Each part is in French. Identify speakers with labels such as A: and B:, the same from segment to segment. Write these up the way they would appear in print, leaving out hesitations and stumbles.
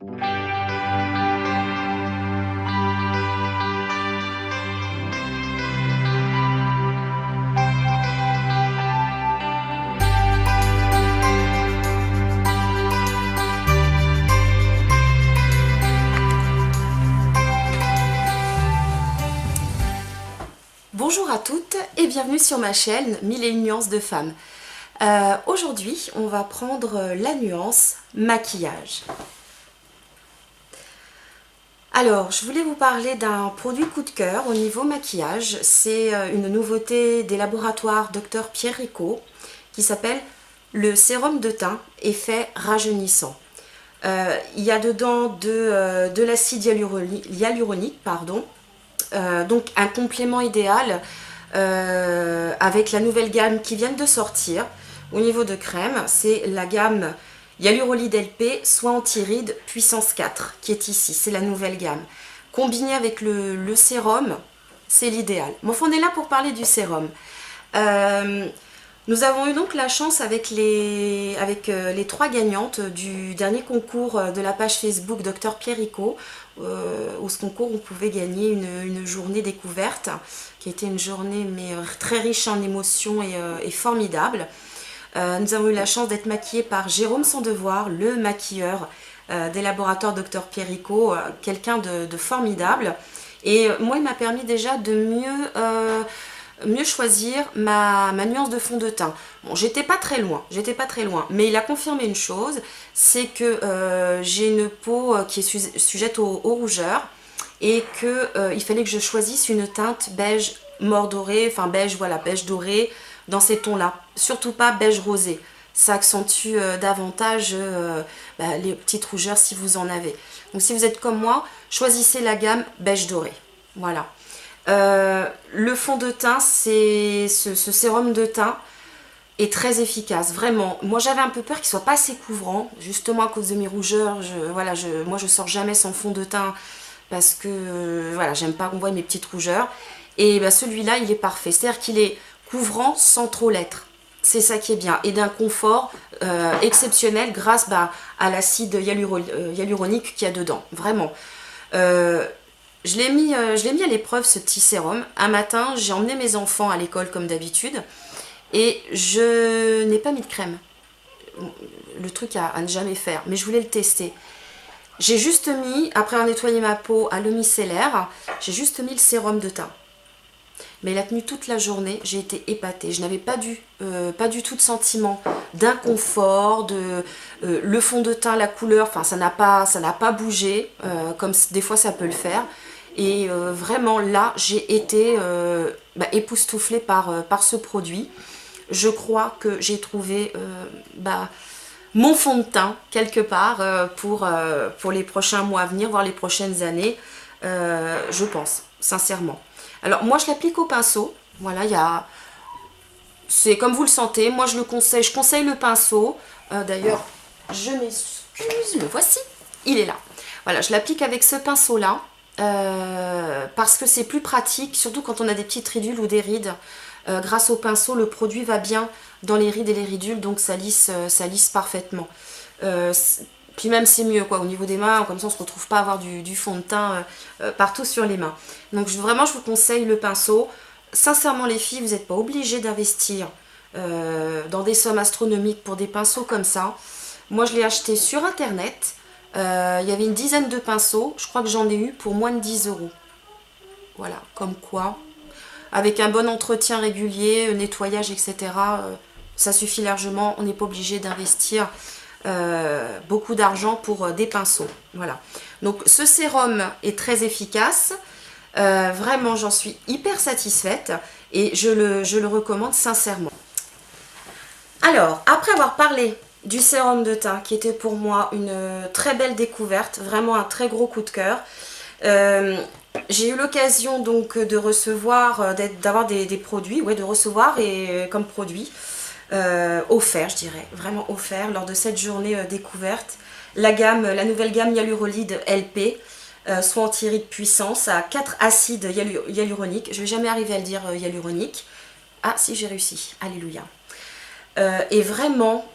A: Bonjour à toutes et bienvenue sur ma chaîne 1001 nuances de femmes. Aujourd'hui, on va prendre la nuance maquillage. Alors, je voulais vous parler d'un produit coup de cœur au niveau maquillage. C'est une nouveauté des laboratoires Dr Pierrico qui s'appelle le sérum de teint effet rajeunissant. Il y a dedans de l'acide hyaluronique, pardon. Donc un complément idéal avec la nouvelle gamme qui vient de sortir. Au niveau de crème, c'est la gamme Hyalurolide LP Soin anti-rides puissance 4 qui est ici, c'est la nouvelle gamme. Combiné avec le sérum, c'est l'idéal. Mais enfin, on est là pour parler du sérum. Nous avons eu donc la chance avec les 3 gagnantes du dernier concours de la page Facebook Dr Pierrico, où ce concours on pouvait gagner une journée découverte, qui était une journée très riche en émotions et formidable. Nous avons eu la chance d'être maquillés par Jérôme Sandevoir, le maquilleur des laboratoires Dr Pierrico, quelqu'un de formidable. Et moi, il m'a permis déjà de mieux choisir ma nuance de fond de teint. Bon, j'étais pas très loin, mais il a confirmé une chose, c'est que j'ai une peau qui est sujette aux rougeurs et qu'il fallait que je choisisse une teinte beige mort doré, enfin beige, voilà, beige doré, dans ces tons-là. Surtout pas beige rosé. Ça accentue davantage les petites rougeurs si vous en avez. Donc si vous êtes comme moi, choisissez la gamme beige doré. Voilà. Le fond de teint, c'est ce sérum de teint est très efficace, vraiment. Moi j'avais un peu peur qu'il soit pas assez couvrant, justement à cause de mes rougeurs. Moi je sors jamais sans fond de teint parce que voilà, j'aime pas qu'on voit mes petites rougeurs. Et celui-là il est parfait, c'est-à-dire qu'il est couvrant sans trop l'être. C'est ça qui est bien, et d'un confort exceptionnel grâce à l'acide hyaluronique qu'il y a dedans, vraiment. Je l'ai mis à l'épreuve, ce petit sérum. Un matin, j'ai emmené mes enfants à l'école comme d'habitude et je n'ai pas mis de crème. Le truc à ne jamais faire, mais je voulais le tester. J'ai juste mis, après avoir nettoyé ma peau à l'eau micellaire, j'ai juste mis le sérum de teint. Mais il a tenu toute la journée, j'ai été épatée. Je n'avais pas du tout de sentiment d'inconfort, le fond de teint, la couleur, enfin ça n'a pas bougé, comme des fois ça peut le faire. Et vraiment là, j'ai été époustouflée par ce produit. Je crois que j'ai trouvé mon fond de teint quelque part pour les prochains mois à venir, voire les prochaines années, je pense, sincèrement. Alors moi je l'applique au pinceau, voilà, c'est comme vous le sentez, moi je conseille le pinceau, d'ailleurs je m'excuse, le voici, il est là. Voilà, je l'applique avec ce pinceau là, parce que c'est plus pratique, surtout quand on a des petites ridules ou des rides. Grâce au pinceau, le produit va bien dans les rides et les ridules, donc ça lisse parfaitement. Puis même c'est mieux quoi, au niveau des mains, comme ça on se retrouve pas à avoir du fond de teint partout sur les mains. Donc vraiment je vous conseille le pinceau. Sincèrement les filles, vous n'êtes pas obligées d'investir dans des sommes astronomiques pour des pinceaux comme ça. Moi je l'ai acheté sur internet, il y avait une dizaine de pinceaux, je crois que j'en ai eu pour moins de 10 €. Voilà, comme quoi, avec un bon entretien régulier, nettoyage, etc., ça suffit largement, on n'est pas obligé d'investir beaucoup d'argent pour des pinceaux. Voilà. Donc ce sérum est très efficace. Vraiment, j'en suis hyper satisfaite et je le recommande sincèrement. Alors, après avoir parlé du sérum de teint, qui était pour moi une très belle découverte, vraiment un très gros coup de cœur, j'ai eu l'occasion donc de recevoir, d'avoir des produits, de recevoir comme produit, offert, je dirais, vraiment offert lors de cette journée découverte, la nouvelle gamme Hyalurolide LP, soin anti-rides puissance à 4 acides hyaluroniques. Je vais jamais arriver à le dire hyaluronique. Ah si, j'ai réussi, alléluia. Et vraiment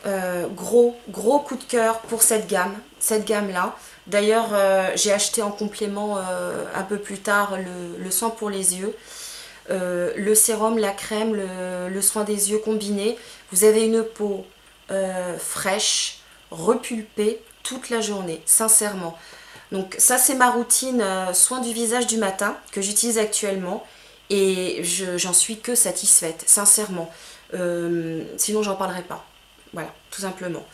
A: gros coup de cœur pour cette gamme. cette gamme-là. D'ailleurs, j'ai acheté en complément un peu plus tard le soin pour les yeux. Le sérum, la crème, le soin des yeux combiné. Vous avez une peau fraîche, repulpée toute la journée, sincèrement. Donc ça, c'est ma routine soin du visage du matin que j'utilise actuellement. Et j'en suis que satisfaite, sincèrement. Sinon, j'en parlerai pas. Voilà, tout simplement.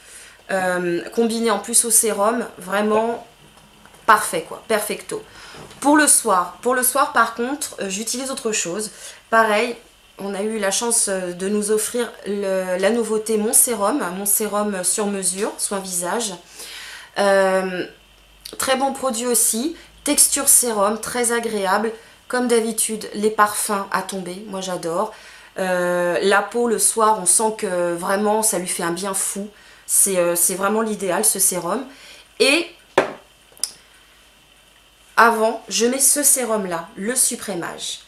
A: Combiné en plus au sérum, vraiment parfait quoi, perfecto. Pour le soir par contre, j'utilise autre chose. Pareil, on a eu la chance de nous offrir la nouveauté mon sérum sur mesure, soin visage. Très bon produit aussi, texture sérum, très agréable. Comme d'habitude, les parfums à tomber, moi j'adore. La peau le soir, on sent que vraiment ça lui fait un bien fou. C'est vraiment l'idéal ce sérum. Et avant, je mets ce sérum là, le Suprémage.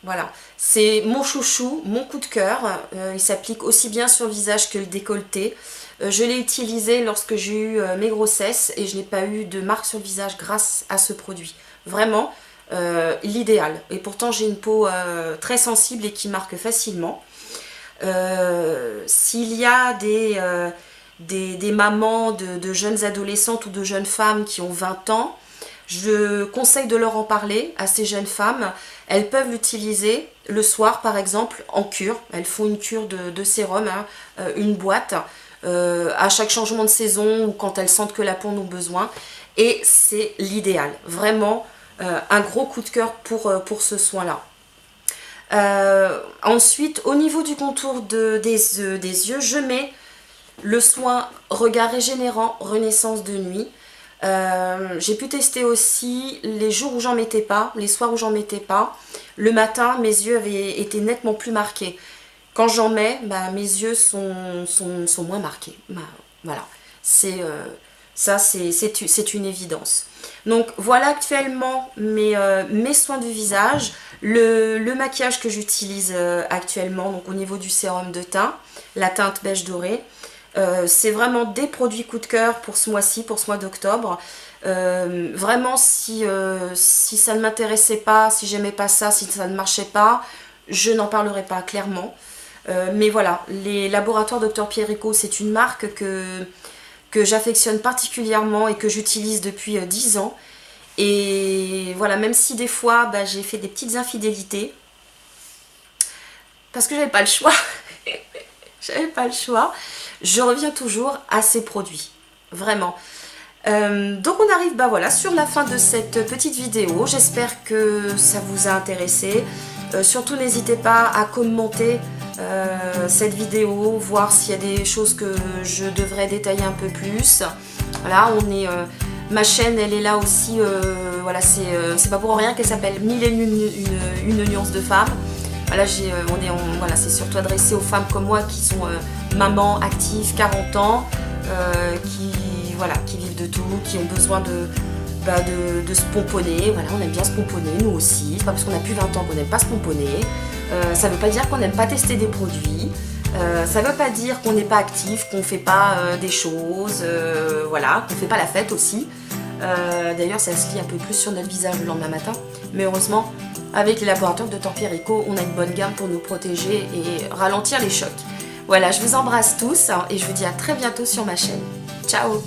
A: Voilà, c'est mon chouchou, mon coup de cœur. Il s'applique aussi bien sur le visage que le décolleté. Je l'ai utilisé lorsque j'ai eu mes grossesses et je n'ai pas eu de marque sur le visage grâce à ce produit. Vraiment, l'idéal. Et pourtant, j'ai une peau très sensible et qui marque facilement. S'il y a des mamans de jeunes adolescentes ou de jeunes femmes qui ont 20 ans, je conseille de leur en parler à ces jeunes femmes. Elles peuvent l'utiliser le soir par exemple en cure. Elles font une cure de sérum, hein, une boîte, à chaque changement de saison ou quand elles sentent que la peau en a besoin. Et c'est l'idéal. Vraiment un gros coup de cœur pour ce soin-là. Ensuite, au niveau du contour des yeux, je mets le soin Regard Régénérant Renaissance de nuit. J'ai pu tester aussi les jours où j'en mettais pas, les soirs où j'en mettais pas. Le matin, mes yeux avaient été nettement plus marqués. Quand j'en mets, bah, mes yeux sont moins marqués. Bah, voilà, c'est une évidence. Donc voilà actuellement mes soins du visage, le maquillage que j'utilise actuellement, donc au niveau du sérum de teint, la teinte beige doré. C'est vraiment des produits coup de cœur pour ce mois-ci, pour ce mois d'octobre. Vraiment, si ça ne m'intéressait pas, si j'aimais pas ça, si ça ne marchait pas, je n'en parlerai pas clairement. Mais voilà, les laboratoires Dr Pierrico, c'est une marque que j'affectionne particulièrement et que j'utilise depuis 10 ans. Et voilà, même si des fois bah, j'ai fait des petites infidélités, parce que j'avais pas le choix, j'avais pas le choix, je reviens toujours à ces produits, vraiment. Donc on arrive bah voilà, sur la fin de cette petite vidéo. J'espère que ça vous a intéressé. Surtout n'hésitez pas à commenter cette vidéo, voir s'il y a des choses que je devrais détailler un peu plus. Voilà, ma chaîne elle est là aussi, voilà, c'est pas pour rien qu'elle s'appelle 1001 nuances de femmes. Voilà, voilà, c'est surtout adressé aux femmes comme moi qui sont mamans actives, 40 ans, qui vivent de tout, qui ont besoin de se pomponner. Voilà, on aime bien se pomponner, nous aussi. C'est pas parce qu'on a plus 20 ans qu'on n'aime pas se pomponner. Ça veut pas dire qu'on n'aime pas tester des produits. Ça veut pas dire qu'on n'est pas actif, qu'on fait pas des choses, voilà, qu'on fait pas la fête aussi. D'ailleurs, ça se lit un peu plus sur notre visage le lendemain matin. Mais heureusement, avec les laboratoires de Dr Pierrico, on a une bonne gamme pour nous protéger et ralentir les chocs. Voilà, je vous embrasse tous et je vous dis à très bientôt sur ma chaîne. Ciao!